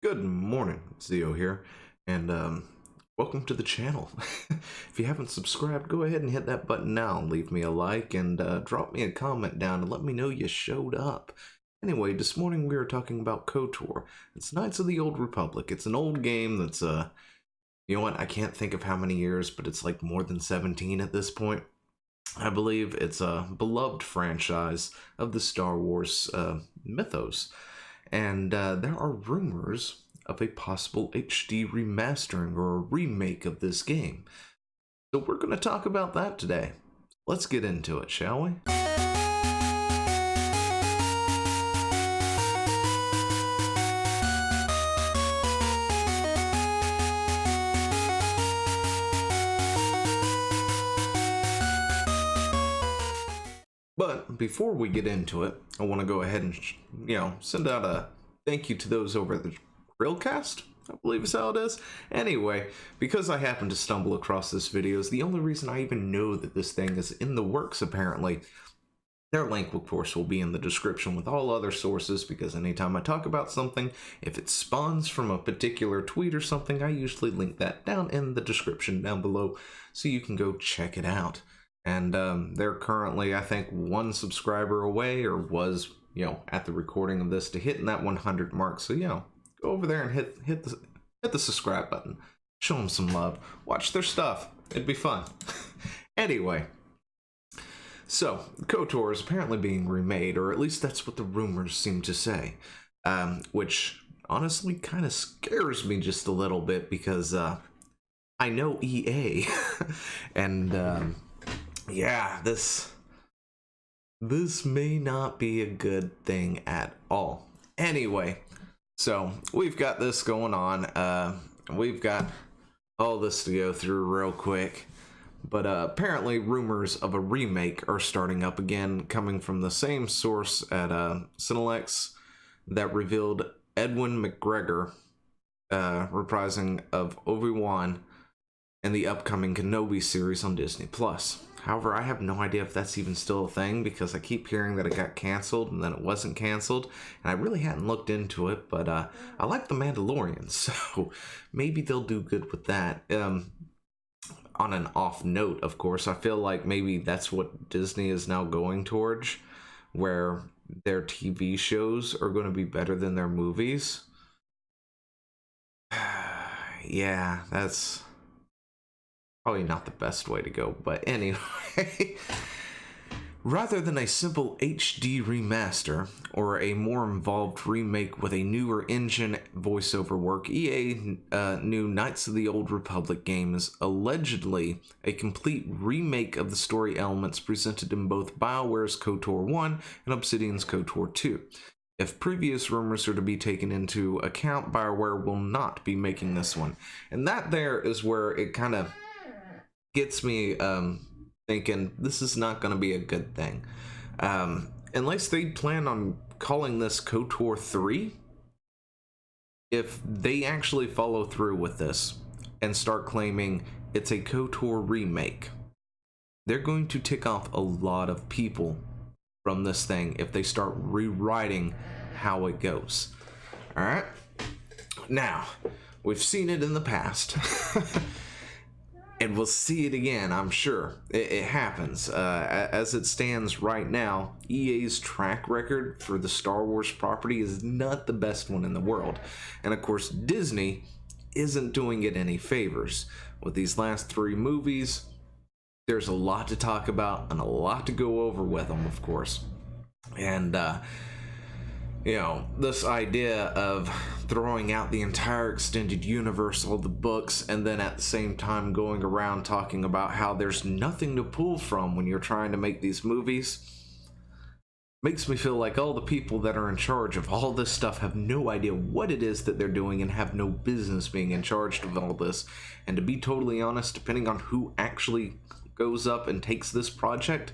Good morning, Zio here, and welcome to the channel. If you haven't subscribed, go ahead and hit that button now. Leave me a like and drop me a comment down and let me know you showed up. Anyway, this morning we are talking about KOTOR. It's Knights of the Old Republic. It's an old game that's, you know what, I can't think of how many years, but it's like more than 17 at this point. I believe it's a beloved franchise of the Star Wars mythos. And there are rumors of a possible HD remastering or a remake of this game. So we're going to talk about that today. Let's get into it, shall we? But before we get into it, I want to go ahead and, send out a thank you to those over at the Grillcast, I believe is how it is. Anyway, because I happened to stumble across this video is the only reason I even know that this thing is in the works, apparently. Their link, of course, will be in the description with all other sources, because anytime I talk about something, if it spawns from a particular tweet or something, I usually link that down in the description down below, so you can go check it out. And they're currently, I think, 1 subscriber away, or was, at the recording of this, to hitting that 100 mark. So, go over there and hit the subscribe button. Show them some love. Watch their stuff. It'd be fun. Anyway, so KOTOR is apparently being remade, or at least that's what the rumors seem to say, which honestly kind of scares me just a little bit, because I know EA, and yeah, this may not be a good thing at all. Anyway, so we've got this going on. We've got all this to go through real quick. But apparently rumors of a remake are starting up again, coming from the same source at Cinelex that revealed Edwin McGregor reprising of Obi-Wan in the upcoming Kenobi series on Disney+. However, I have no idea if that's even still a thing, because I keep hearing that it got canceled and then it wasn't canceled, and I really hadn't looked into it, but I like The Mandalorian, so maybe they'll do good with that. On an off note, of course, I feel like maybe that's what Disney is now going towards, where their TV shows are going to be better than their movies. Yeah, that's probably not the best way to go, but anyway. Rather than a simple HD remaster or a more involved remake with a newer engine voiceover work, EA new Knights of the Old Republic game is allegedly a complete remake of the story elements presented in both BioWare's KOTOR 1 and Obsidian's KOTOR 2. If previous rumors are to be taken into account, BioWare will not be making this one. And that there is where it kind of gets me thinking this is not going to be a good thing. Unless they plan on calling this KOTOR 3, if they actually follow through with this and start claiming it's a KOTOR remake, they're going to tick off a lot of people from this thing if they start rewriting how it goes. Alright? Now, we've seen it in the past. And we'll see it again, I'm sure. It happens. As it stands right now, EA's track record for the Star Wars property is not the best one in the world. And of course, Disney isn't doing it any favors. With these last 3 movies, there's a lot to talk about and a lot to go over with them, of course. And, this idea of throwing out the entire extended universe, all the books, and then at the same time going around talking about how there's nothing to pull from when you're trying to make these movies, makes me feel like all the people that are in charge of all this stuff have no idea what it is that they're doing and have no business being in charge of all this. And to be totally honest, depending on who actually goes up and takes this project,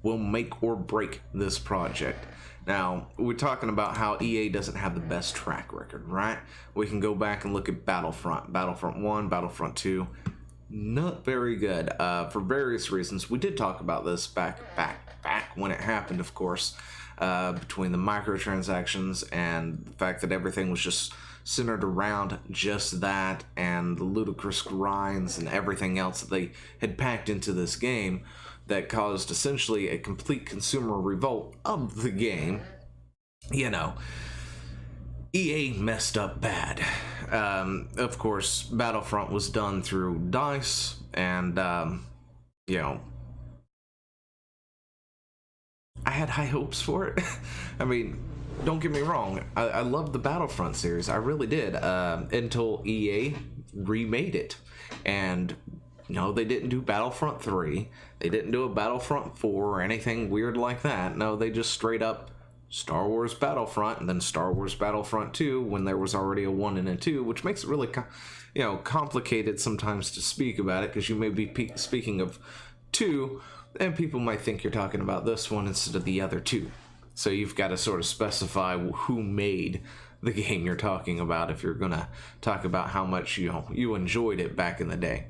will make or break this project. Now, we're talking about how EA doesn't have the best track record, right? We can go back and look at Battlefront 1, Battlefront 2. Not very good, for various reasons. We did talk about this back when it happened, of course, between the microtransactions and the fact that everything was just centered around just that and the ludicrous grinds and everything else that they had packed into this game that caused essentially a complete consumer revolt of the game. You know, EA messed up bad. Of course, Battlefront was done through DICE, and, you know, I had high hopes for it. I mean, don't get me wrong, I loved the Battlefront series, I really did, until EA remade it. And no, they didn't do Battlefront 3, they didn't do a Battlefront 4 or anything weird like that. No, they just straight up Star Wars Battlefront and then Star Wars Battlefront 2 when there was already a 1 and a 2, which makes it really complicated sometimes to speak about it, because you may be speaking of 2 and people might think you're talking about this one instead of the other 2. So you've got to sort of specify who made the game you're talking about if you're going to talk about how much you enjoyed it back in the day.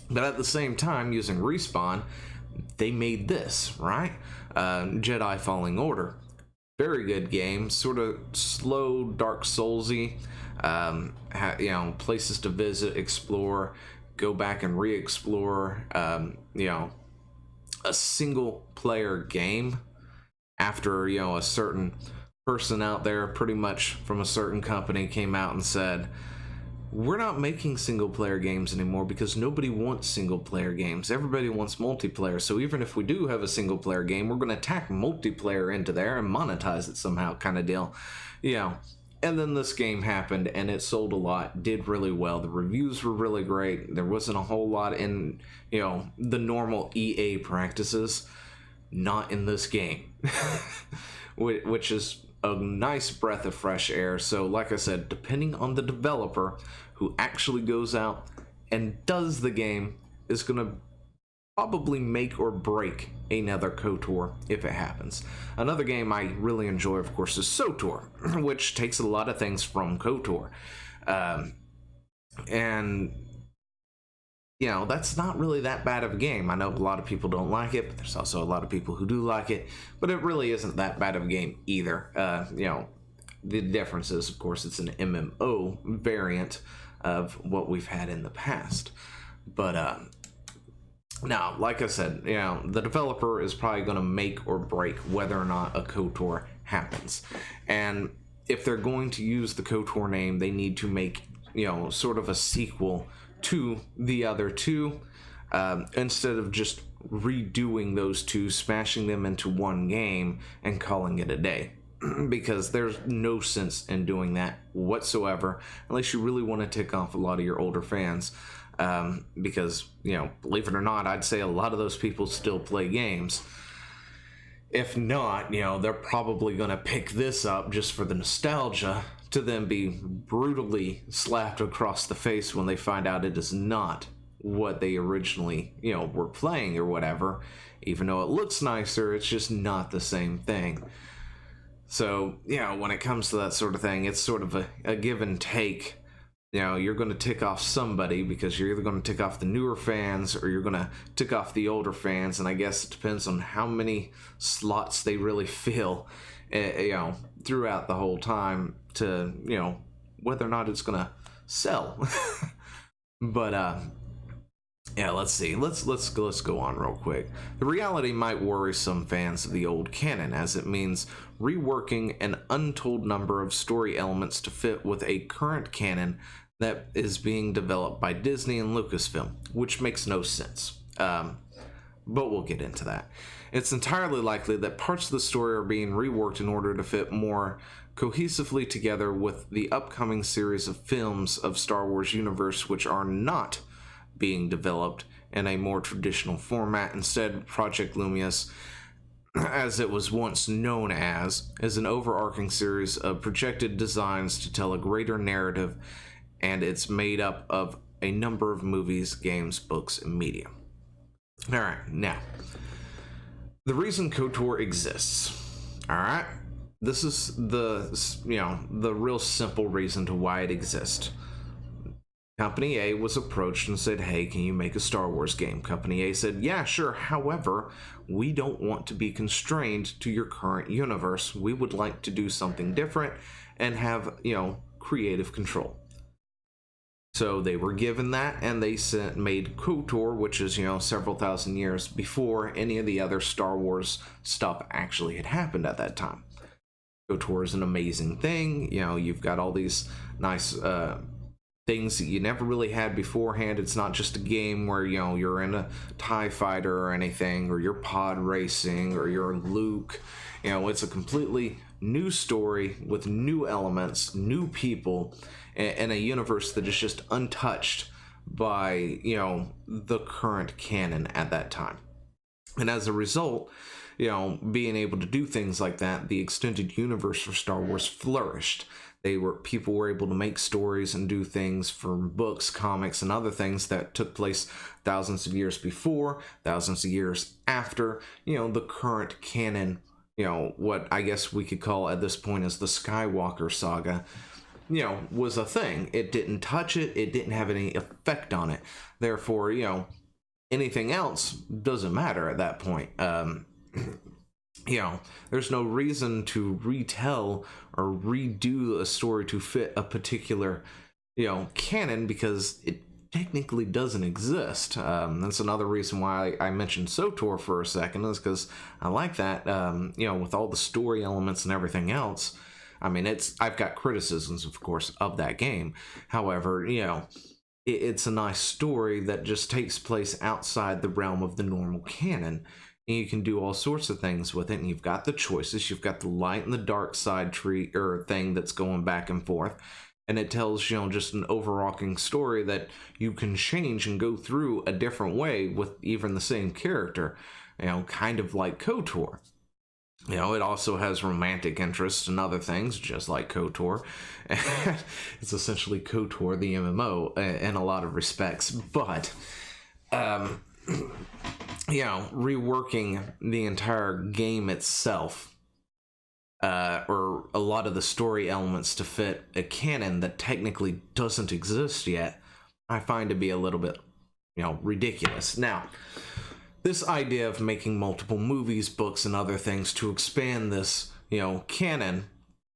But at the same time, using Respawn, they made this, right? Jedi Fallen Order. Very good game, sort of slow, Dark Soulsy, places to visit, explore, go back and re-explore, a single player game after, a certain person out there pretty much from a certain company came out and said, we're not making single player games anymore because nobody wants single player games. Everybody wants multiplayer. So even if we do have a single player game, we're going to tack multiplayer into there and monetize it somehow, kind of deal. And then this game happened and it sold a lot, did really well. The reviews were really great. There wasn't a whole lot in, the normal EA practices. Not in this game, which is a nice breath of fresh air. So like I said, depending on the developer who actually goes out and does the game is going to probably make or break another KOTOR if it happens. Another game I really enjoy, of course, is SOTOR, which takes a lot of things from KOTOR. That's not really that bad of a game. I know a lot of people don't like it, but there's also a lot of people who do like it. But it really isn't that bad of a game either. The difference is, of course, it's an MMO variant of what we've had in the past. But now, like I said, the developer is probably going to make or break whether or not a KOTOR happens. And if they're going to use the KOTOR name, they need to make, sort of a sequel to the other 2, instead of just redoing those 2, smashing them into one game and calling it a day. Because there's no sense in doing that whatsoever unless you really want to tick off a lot of your older fans. Because, believe it or not, I'd say a lot of those people still play games. If not, they're probably going to pick this up just for the nostalgia, to then be brutally slapped across the face when they find out it is not what they originally, were playing or whatever. Even though it looks nicer, it's just not the same thing. So, when it comes to that sort of thing, it's sort of a give and take. You're going to tick off somebody because you're either going to tick off the newer fans or you're going to tick off the older fans. And I guess it depends on how many slots they really fill, throughout the whole time to, whether or not it's going to sell. But, let's see. Let's go on real quick. The reality might worry some fans of the old canon, as it means reworking an untold number of story elements to fit with a current canon that is being developed by Disney and Lucasfilm, which makes no sense. But we'll get into that. It's entirely likely that parts of the story are being reworked in order to fit more cohesively together with the upcoming series of films of Star Wars universe, which are not being developed in a more traditional format. Instead, Project Lumious, as it was once known as, is an overarching series of projected designs to tell a greater narrative, and it's made up of a number of movies, games, books, and media. Alright, now, the reason KOTOR exists, alright? This is the real simple reason to why it exists. Company A was approached and said, hey, can you make a Star Wars game? Company A said, yeah, sure. However, we don't want to be constrained to your current universe. We would like to do something different and have, creative control. So they were given that, and they made KOTOR, which is, several thousand years before any of the other Star Wars stuff actually had happened at that time. KOTOR is an amazing thing. You've got all these nice things that you never really had beforehand. It's not just a game where, you're in a TIE fighter or anything, or you're pod racing, or you're Luke. It's a completely new story with new elements, new people, and a universe that is just untouched by, the current canon at that time. And as a result, being able to do things like that, the extended universe for Star Wars flourished. People were able to make stories and do things from books, comics, and other things that took place thousands of years before, thousands of years after, the current canon, what I guess we could call at this point as the Skywalker saga, was a thing. It didn't touch it. It didn't have any effect on it. Therefore, anything else doesn't matter at that point. There's no reason to retell or redo a story to fit a particular, canon, because it technically doesn't exist. That's another reason why I mentioned SOTOR for a second, is because I like that, with all the story elements and everything else. I mean, I've got criticisms, of course, of that game. However, it's a nice story that just takes place outside the realm of the normal canon. And you can do all sorts of things with it, and you've got the choices. You've got the light and the dark side tree or thing that's going back and forth, and it tells just an overarching story that you can change and go through a different way with even the same character. Kind of like KOTOR. It also has romantic interests and other things, just like KOTOR. It's essentially KOTOR, the MMO, in a lot of respects. But, reworking the entire game itself, or a lot of the story elements to fit a canon that technically doesn't exist yet, I find to be a little bit, ridiculous. Now, this idea of making multiple movies, books, and other things to expand this, canon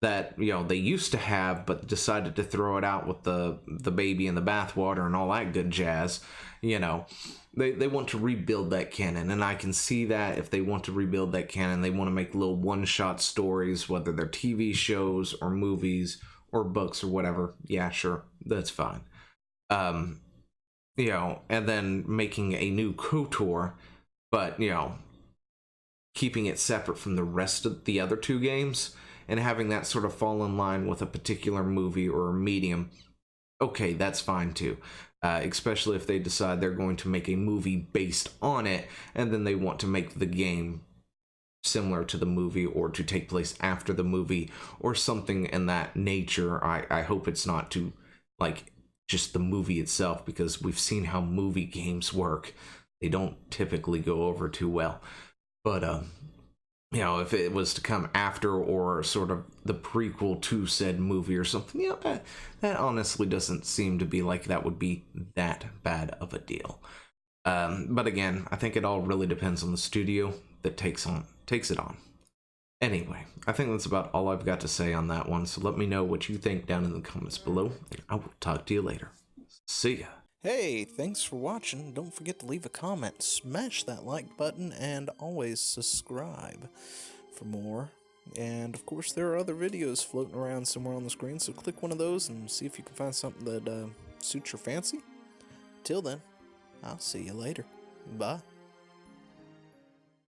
that, they used to have, but decided to throw it out with the baby in the bathwater and all that good jazz, they want to rebuild that canon. And I can see that if they want to rebuild that canon, they want to make little one-shot stories, whether they're TV shows or movies or books or whatever. Yeah, sure, that's fine. And then making a new KOTOR, but, keeping it separate from the rest of the other two games and having that sort of fall in line with a particular movie or medium, okay, that's fine too. Especially if they decide they're going to make a movie based on it, and then they want to make the game similar to the movie or to take place after the movie or something in that nature. I hope it's not to, just the movie itself, because we've seen how movie games work. They don't typically go over too well. But, if it was to come after or sort of the prequel to said movie or something, that honestly doesn't seem to be like that would be that bad of a deal. But again, I think it all really depends on the studio that takes it on. Anyway, I think that's about all I've got to say on that one, so let me know what you think down in the comments below, and I will talk to you later. See ya. Hey, thanks for watching. Don't forget to leave a comment, smash that like button, and always subscribe for more. And of course, there are other videos floating around somewhere on the screen, so click one of those and see if you can find something that suits your fancy. Till then, I'll see you later. Bye.